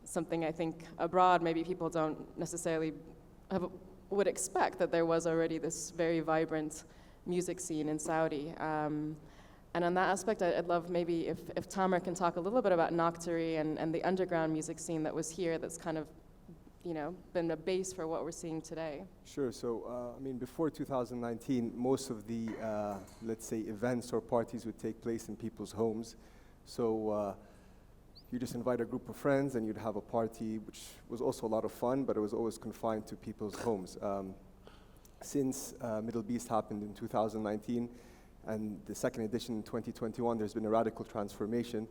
something I think abroad maybe people don't necessarily would expect, that there was already this very vibrant music scene in Saudi. And on that aspect, I'd love maybe if Tamer can talk a little bit about Nocturne and the underground music scene that was here, that's kind of, been the base for what we're seeing today. Sure. So, before 2019, most of the, let's say, events or parties would take place in people's homes. So you just invite a group of friends and you'd have a party, which was also a lot of fun, but it was always confined to people's homes. Since MDLBEAST happened in 2019 and the second edition in 2021, there's been a radical transformation.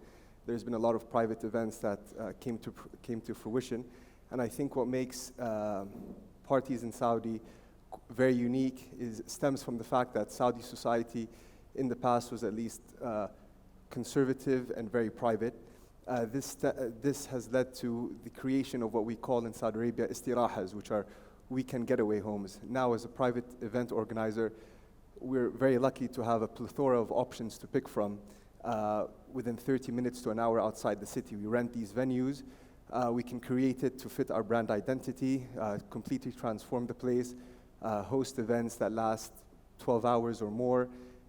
There's been a lot of private events that came to fruition. And I think what makes parties in Saudi very unique stems from the fact that Saudi society in the past was at least conservative and very private. This has led to the creation of what we call in Saudi Arabia istirahas, which are weekend getaway homes. Now, as a private event organizer, we're very lucky to have a plethora of options to pick from within 30 minutes to an hour outside the city. We rent these venues. We can create it to fit our brand identity, completely transform the place, host events that last 12 hours or more,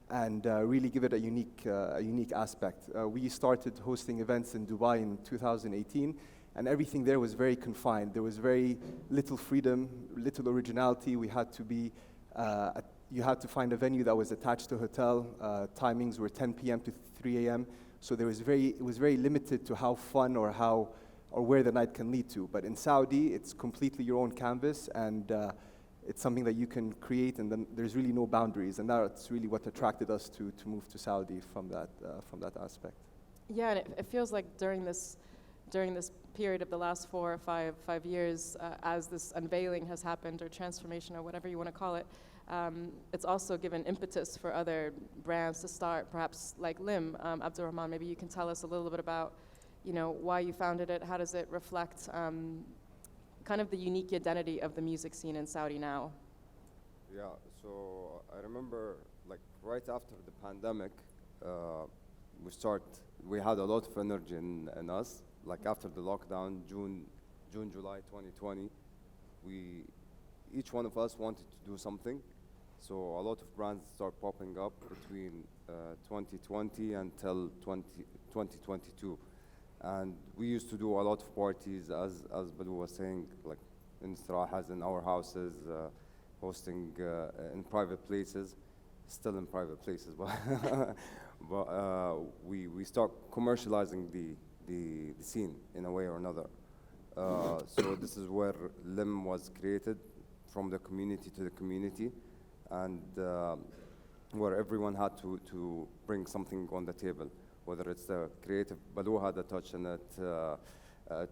and really give it a unique aspect. We started hosting events in Dubai in 2018, and everything there was very confined. There was very little freedom, little originality. We had to be, you had to find a venue that was attached to a hotel. Timings were 10 p.m. to 3 a.m. So it was very limited to how fun or where the night can lead to. But in Saudi, it's completely your own canvas, and it's something that you can create, and then there's really no boundaries. And that's really what attracted us to move to Saudi from that aspect. Yeah, and it feels like during this period of the last 4 or 5 years, as this unveiling has happened, or transformation, or whatever you want to call it, it's also given impetus for other brands to start, perhaps like Lim. Abdurrahman, maybe you can tell us a little bit about why you founded it. How does it reflect kind of the unique identity of the music scene in Saudi now? Yeah, so I remember like right after the pandemic, we had a lot of energy in us. Like after the lockdown, June, July 2020, each one of us wanted to do something. So a lot of brands start popping up between 2020 until 2022. And we used to do a lot of parties, as Badu was saying, like in istirahas, in our houses, hosting in private places, still in private places, but we start commercializing the scene in a way or another. So this is where Lim was created, from the community to the community, and where everyone had to bring something on the table. Whether it's the creative, Badu had a touch in it,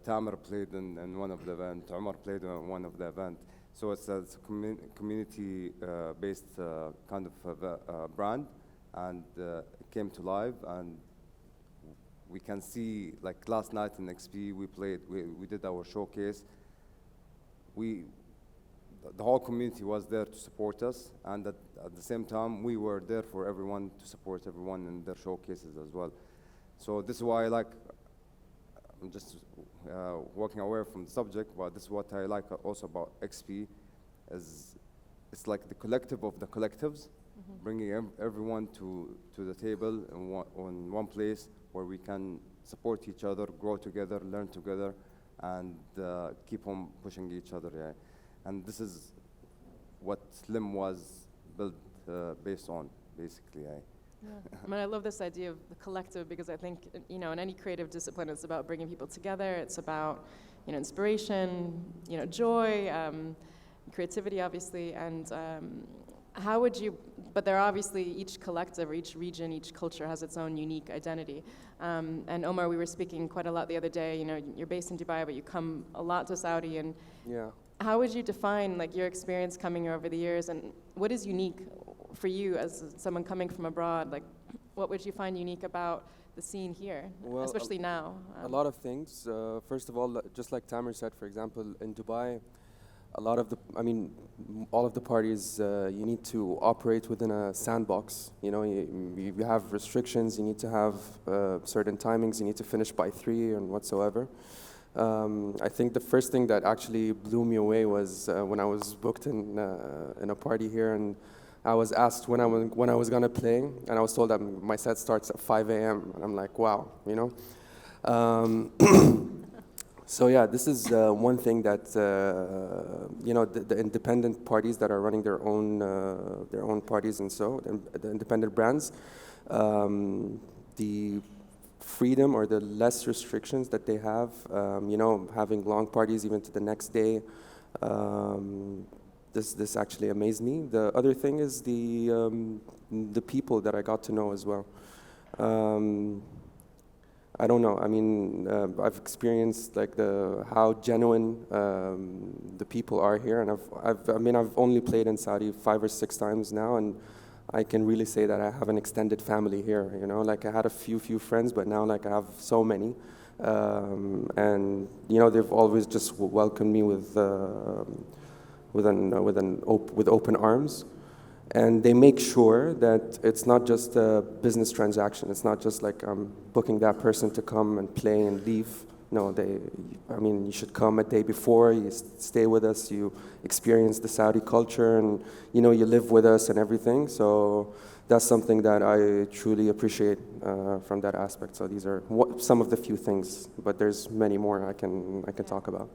Tamer played in one of the events, Omar played in one of the events. So it's a community-based kind of brand, and it came to life, and we can see, like last night in XP, we did our showcase. The whole community was there to support us, and at the same time, we were there for everyone, to support everyone in their showcases as well. So this is why I'm just walking away from the subject, but this is what I like also about XP, is it's like the collective of the collectives, bringing everyone to the table in one place where we can support each other, grow together, learn together, and keep on pushing each other. Yeah. And this is what Lim was built based on, basically. Yeah. I love this idea of the collective, because I think, in any creative discipline, it's about bringing people together. It's about, inspiration, joy, creativity, obviously. And how would you, but there are obviously each collective or each region, each culture has its own unique identity. And Omar, we were speaking quite a lot the other day, you're based in Dubai, but you come a lot to Saudi. And yeah. How would you define your experience coming here over the years, and what is unique for you as someone coming from abroad? What would you find unique about the scene here, well, especially now? A lot of things. First of all, just like Tamer said, for example, in Dubai, all of the parties, you need to operate within a sandbox. You have restrictions. You need to have certain timings. You need to finish by 3 and whatsoever. I think the first thing that actually blew me away was when I was booked in a party here, and I was asked when I was gonna play, and I was told that my set starts at 5 a.m. And I'm like, wow, you know. So yeah, this is one thing that you know, the independent parties that are running their own parties, and so the independent brands, the freedom or the less restrictions that they have, you know, having long parties even to the next day. This actually amazed me. The other thing is the people that I got to know as well. I don't know. I mean, I've experienced like how genuine the people are here, and I've only played in Saudi 5 or 6 times now, and I can really say that I have an extended family here. You know, like I had a few friends, but now like I have so many, and you know, they've always just welcomed me with open arms. And they make sure that it's not just a business transaction. It's not just like I'm booking that person to come and play and leave. No, I mean, you should come a day before, you stay with us, you experience the Saudi culture, and you know, you live with us and everything. So that's something that I truly appreciate from that aspect. So these are some of the few things, but there's many more I can talk about.